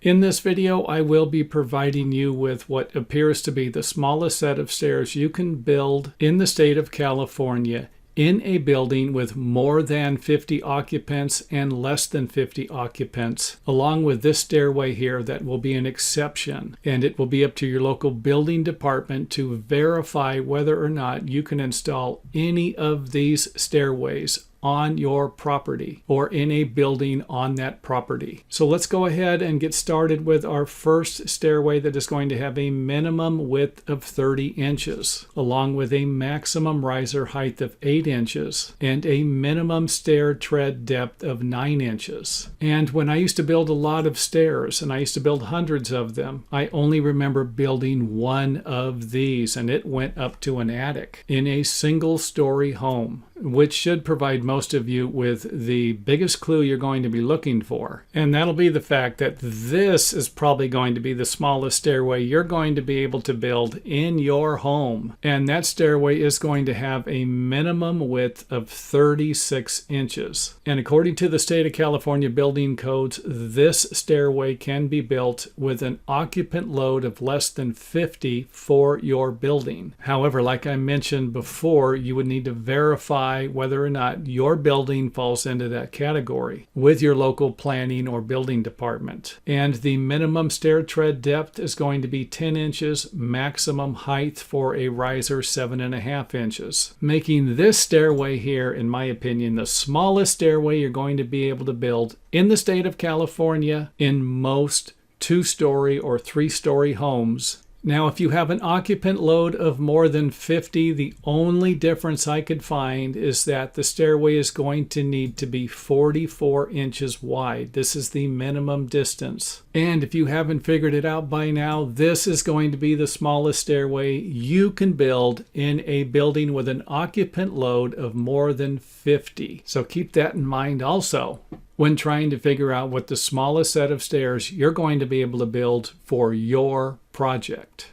In this video, I will be providing you with what appears to be the smallest set of stairs you can build in the state of California in a building with more than 50 occupants and less than 50 occupants, along with this stairway here that will be an exception. And it will be up to your local building department to verify whether or not you can install any of these stairways on your property or in a building on that property. So let's go ahead and get started with our first stairway that is going to have a minimum width of 30 inches, along with a maximum riser height of 8 inches and a minimum stair tread depth of 9 inches. And when I used to build a lot of stairs, and I used to build hundreds of them, I only remember building one of these, and it went up to an attic in a single-story home, which should provide most of you with the biggest clue you're going to be looking for. And that'll be the fact that this is probably going to be the smallest stairway you're going to be able to build in your home. And that stairway is going to have a minimum width of 36 inches. And according to the state of California building codes, this stairway can be built with an occupant load of less than 50 for your building. However, like I mentioned before, you would need to verify whether or not your building falls into that category with your local planning or building department. And the minimum stair tread depth is going to be 10 inches, maximum height for a riser 7.5 inches, making this stairway here, in my opinion, the smallest stairway you're going to be able to build in the state of California in most 2-story or 3-story homes. Now, if you have an occupant load of more than 50, the only difference I could find is that the stairway is going to need to be 44 inches wide. This is the minimum distance. And if you haven't figured it out by now, this is going to be the smallest stairway you can build in a building with an occupant load of more than 50. So keep that in mind also when trying to figure out what the smallest set of stairs you're going to be able to build for your project.